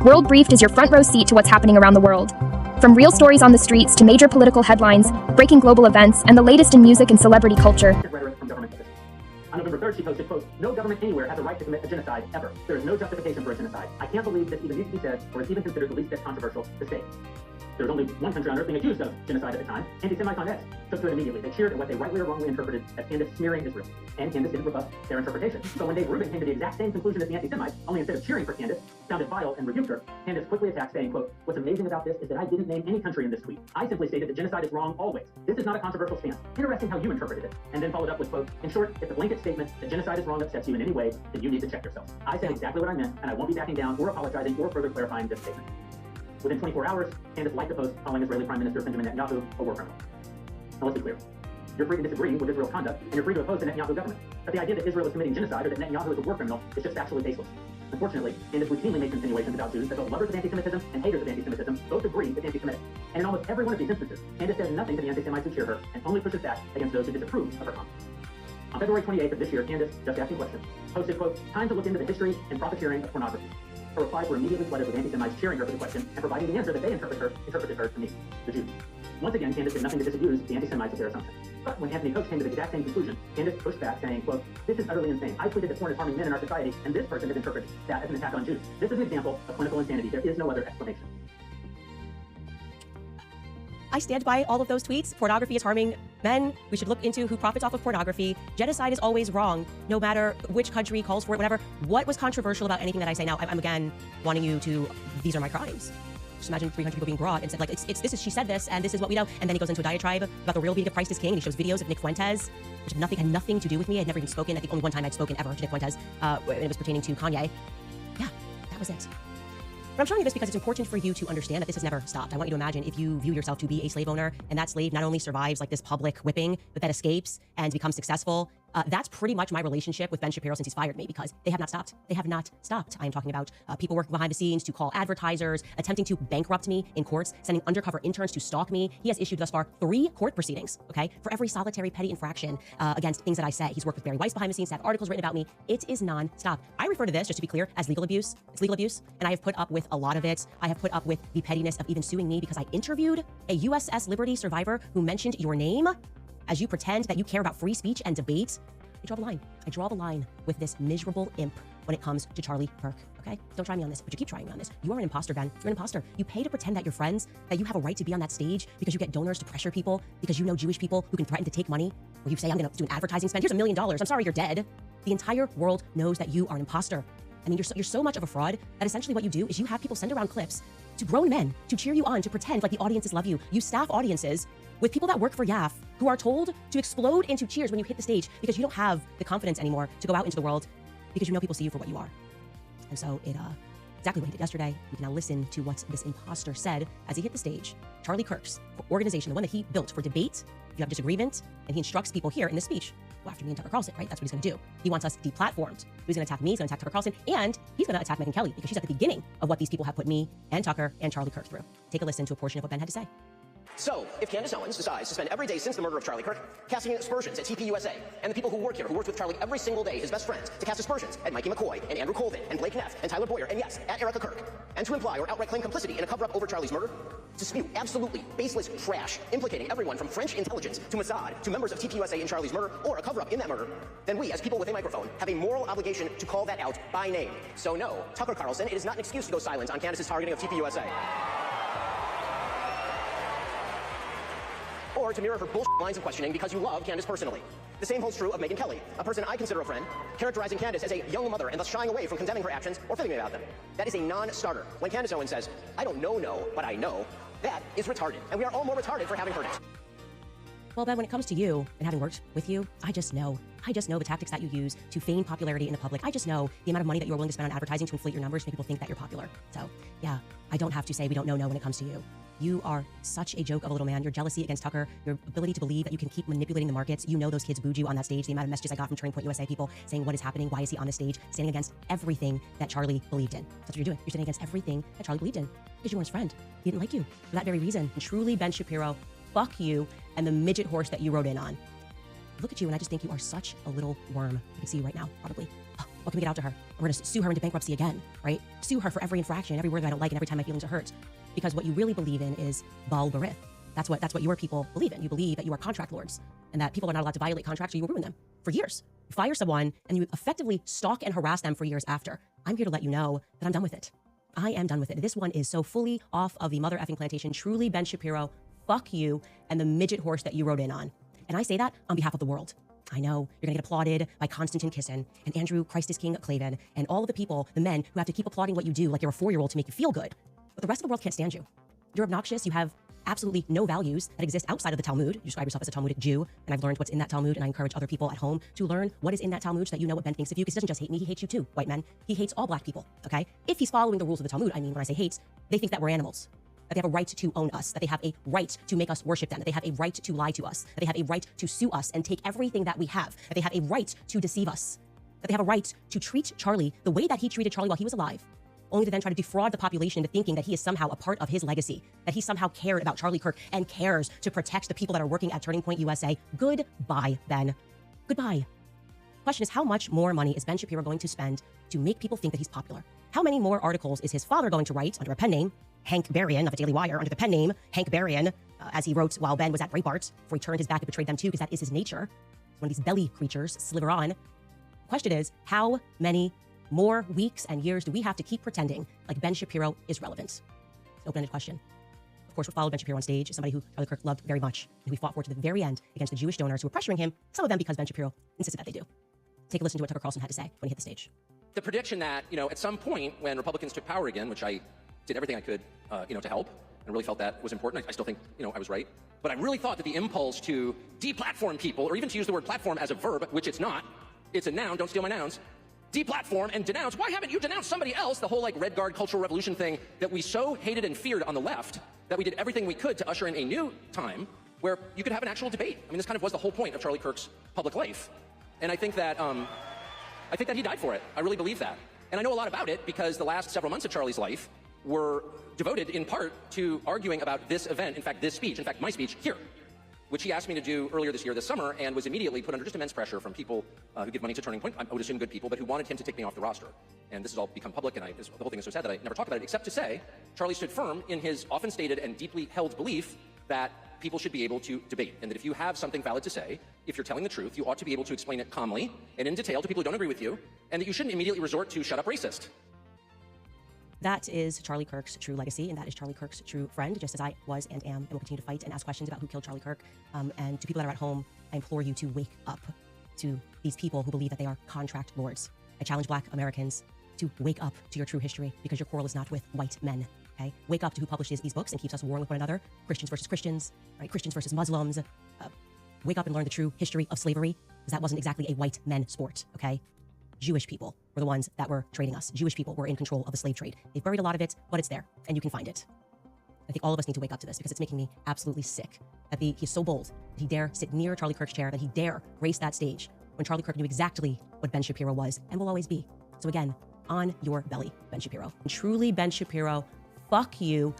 WorldBriefed is your front row seat to what's happening around the world. From real stories on the streets to major political headlines, breaking global events, and the latest in music and celebrity culture. Rhetoric from government officials. On November 3rd, she posted, quote, "No government anywhere has a right to commit a genocide, ever. There is no justification for a genocide. I can't believe this even needs to be said or is even considered the least bit controversial to say." There was only one country on earth being accused of genocide at the time, anti-Semites on X took to it immediately. They cheered at what they rightly or wrongly interpreted as Candace smearing Israel. And Candace didn't rebut their interpretation. So when Dave Rubin came to the exact same conclusion as the anti-Semites, only instead of cheering for Candace, sounded vile and rebuked her, Candace quickly attacked, saying, quote, "What's amazing about this is that I didn't name any country in this tweet. I simply stated that genocide is wrong always. This is not a controversial stance. Interesting how you interpreted it." And then followed up with, quote, "In short, if the blanket statement that genocide is wrong upsets you in any way, then you need to check yourself. I said exactly what I meant, and I won't be backing down or apologizing or further clarifying this statement." Within 24 hours, Candace liked the post calling Israeli Prime Minister Benjamin Netanyahu a war criminal. Now let's be clear. You're free to disagree with Israel's conduct, and you're free to oppose the Netanyahu government. But the idea that Israel is committing genocide or that Netanyahu is a war criminal is just factually baseless. Unfortunately, Candace routinely makes insinuations about Jews that both lovers of anti-Semitism and haters of anti-Semitism both agree it's anti-Semitic. And in almost every one of these instances, Candace says nothing to the anti-Semites who cheer her and only pushes back against those who disapprove of her comments. On February 28th of this year, Candace, just asking questions, posted, quote, "Time to look into the history and profiteering of pornography." Her replies were immediately flooded with anti-Semites cheering her for the question and providing the answer that they interpreted her to mean, the Jews. Once again, Candace did nothing to disabuse the anti-Semites of their assumption. But when Anthony Coach came to the exact same conclusion, Candace pushed back, saying, quote, "This is utterly insane. I tweeted that porn is harming men in our society, and this person has interpreted that as an attack on Jews. This is an example of clinical insanity. There is no other explanation." I stand by all of those tweets. Pornography is harming men. We should look into who profits off of pornography. Genocide is always wrong, no matter which country calls for it, whatever. What was controversial about anything that I say now? I'm again wanting you to, these are my crimes. Just imagine 300 people being brought and said, like, she said this, and this is what we know. And then he goes into a diatribe about the real being of Christ is King, and he shows videos of Nick Fuentes, which had nothing to do with me. I'd never even spoken. I think only one time I'd spoken ever to Nick Fuentes, and it was pertaining to Kanye. Yeah, that was it. But I'm showing you this because it's important for you to understand that this has never stopped. I want you to imagine if you view yourself to be a slave owner, and that slave not only survives like this public whipping, but that escapes and becomes successful. That's pretty much my relationship with Ben Shapiro since he's fired me, because they have not stopped. They have not stopped. I am talking about people working behind the scenes to call advertisers, attempting to bankrupt me in courts, sending undercover interns to stalk me. He has issued thus far 3 court proceedings, okay, for every solitary petty infraction against things that I say. He's worked with Barry Weiss behind the scenes to have articles written about me. It is non-stop. I refer to this, just to be clear, as legal abuse. It's legal abuse, and I have put up with a lot of it. I have put up with the pettiness of even suing me because I interviewed a USS Liberty survivor who mentioned your name as you pretend that you care about free speech and debate. I draw the line. I draw the line with this miserable imp when it comes to Charlie Kirk, okay? Don't try me on this, but you keep trying me on this. You are an imposter, Ben. You're an imposter. You pay to pretend that you're friends, that you have a right to be on that stage because you get donors to pressure people, because you know Jewish people who can threaten to take money, or you say, I'm gonna do an advertising spend. Here's $1 million. I'm sorry, you're dead. The entire world knows that you are an imposter. I mean, you're so much of a fraud that essentially what you do is you have people send around clips to grown men to cheer you on, to pretend like the audiences love you. You staff audiences with people that work for YAF who are told to explode into cheers when you hit the stage because you don't have the confidence anymore to go out into the world because you know people see you for what you are. And so exactly what he did yesterday, we can now listen to what this imposter said as he hit the stage. Charlie Kirk's organization, the one that he built for debate, if you have disagreement, and he instructs people here in this speech, go after me and Tucker Carlson, right? That's what he's gonna do. He wants us deplatformed. He's gonna attack me, he's gonna attack Tucker Carlson, and he's gonna attack Megyn Kelly because she's at the beginning of what these people have put me and Tucker and Charlie Kirk through. Take a listen to a portion of what Ben had to say. So, if Candace Owens decides to spend every day since the murder of Charlie Kirk casting aspersions at TPUSA, and the people who work here, who worked with Charlie every single day, his best friends, to cast aspersions at Mikey McCoy, and Andrew Colvin, and Blake Neff, and Tyler Boyer, and yes, at Erica Kirk, and to imply or outright claim complicity in a cover-up over Charlie's murder, to spew absolutely baseless trash, implicating everyone from French intelligence to Mossad to members of TPUSA in Charlie's murder, or a cover-up in that murder, then we, as people with a microphone, have a moral obligation to call that out by name. So no, Tucker Carlson, it is not an excuse to go silent on Candace's targeting of TPUSA. Or to mirror her bullshit lines of questioning because you love Candace personally. The same holds true of Megyn Kelly, a person I consider a friend, characterizing Candace as a young mother and thus shying away from condemning her actions or fibbing about them. That is a non-starter. When Candace Owens says, I don't know, but I know, that is retarded. And we are all more retarded for having heard it. Well, Ben, when it comes to you and having worked with you, I just know the tactics that you use to feign popularity in the public. I just know the amount of money that you're willing to spend on advertising to inflate your numbers to make people think that you're popular. So, yeah, I don't have to say we don't know when it comes to you. You are such a joke of a little man. Your jealousy against Tucker, your ability to believe that you can keep manipulating the markets. You know those kids booed you on that stage. The amount of messages I got from Turning Point USA people saying, what is happening? Why is he on the stage? Standing against everything that Charlie believed in. That's what you're doing. You're standing against everything that Charlie believed in because you weren't his friend. He didn't like you for that very reason. And truly, Ben Shapiro, fuck you and the midget horse that you rode in on. Look at you, and I just think you are such a little worm. I can see you right now, probably. Oh. What can we get out to her? We're going to sue her into bankruptcy again, right? Sue her for every infraction, every word that I don't like, and every time my feelings are hurt. Because what you really believe in is WorldBriefed. That's what your people believe in. You believe that you are contract lords and that people are not allowed to violate contracts, or you will ruin them for years. You fire someone and you effectively stalk and harass them for years after. I'm here to let you know that I'm done with it. I am done with it. This one is so fully off of the mother effing plantation. Truly, Ben Shapiro, fuck you and the midget horse that you rode in on. And I say that on behalf of the world. I know you're gonna get applauded by Konstantin Kisin and Andrew Christ is King Clavin and all of the people, the men who have to keep applauding what you do like you're a 4-year-old to make you feel good. But the rest of the world can't stand you. You're obnoxious. You have absolutely no values that exist outside of the Talmud. You describe yourself as a Talmudic Jew, and I've learned what's in that Talmud, and I encourage other people at home to learn what is in that Talmud so that you know what Ben thinks of you, because he doesn't just hate me, he hates you too, white men. He hates all black people, okay? If he's following the rules of the Talmud, I mean, when I say hates, they think that we're animals, that they have a right to own us, that they have a right to make us worship them, that they have a right to lie to us, that they have a right to sue us and take everything that we have, that they have a right to deceive us, that they have a right to treat Charlie the way that he treated Charlie while he was alive, only to then try to defraud the population into thinking that he is somehow a part of his legacy, that he somehow cared about Charlie Kirk and cares to protect the people that are working at Turning Point USA. Goodbye, Ben. Goodbye. Question is, how much more money is Ben Shapiro going to spend to make people think that he's popular? How many more articles is his father going to write under a pen name, Hank Berrien of the Daily Wire, under the pen name Hank Berrien, as he wrote while Ben was at Breitbart, before he turned his back and betrayed them too, because that is his nature. One of these belly creatures, sliver on. The question is, how many more weeks and years do we have to keep pretending like Ben Shapiro is relevant? It's an open-ended question. Of course, what followed Ben Shapiro on stage is somebody who Charlie Kirk loved very much, and who he fought for to the very end against the Jewish donors who were pressuring him, some of them because Ben Shapiro insisted that they do. Take a listen to what Tucker Carlson had to say when he hit the stage. The prediction that, at some point when Republicans took power again, which I did everything I could, to help, and really felt that was important. I still think, I was right. But I really thought that the impulse to deplatform people, or even to use the word platform as a verb, which it's not, it's a noun, don't steal my nouns, deplatform and denounce. Why haven't you denounced somebody else? The whole Red Guard cultural revolution thing that we so hated and feared on the left, that we did everything we could to usher in a new time where you could have an actual debate. I mean, this kind of was the whole point of Charlie Kirk's public life. And I think that he died for it. I really believe that. And I know a lot about it because the last several months of Charlie's life were devoted in part to arguing about this event, in fact, this speech, in fact, my speech here, which he asked me to do earlier this year, this summer, and was immediately put under just immense pressure from people who give money to Turning Point. I would assume good people, but who wanted him to take me off the roster. And this has all become public, and the whole thing is so sad that I never talk about it, except to say Charlie stood firm in his often stated and deeply held belief that people should be able to debate, and that if you have something valid to say, if you're telling the truth, you ought to be able to explain it calmly and in detail to people who don't agree with you, and that you shouldn't immediately resort to shut up racist. That is Charlie Kirk's true legacy, and that is Charlie Kirk's true friend, just as I was and am, and will continue to fight and ask questions about who killed Charlie Kirk. And to people that are at home, I implore you to wake up to these people who believe that they are contract lords. I challenge Black Americans to wake up to your true history, because your quarrel is not with white men, okay? Wake up to who publishes these books and keeps us warring with one another, Christians versus Christians, right? Christians versus Muslims. Wake up and learn the true history of slavery, because that wasn't exactly a white men sport, okay? Jewish people were the ones that were trading us. Jewish people were in control of the slave trade. They've buried a lot of it, but it's there, and you can find it. I think all of us need to wake up to this, because it's making me absolutely sick that he's so bold that he dare sit near Charlie Kirk's chair, that he dare grace that stage when Charlie Kirk knew exactly what Ben Shapiro was and will always be. So again, on your belly, Ben Shapiro. And truly, Ben Shapiro, fuck you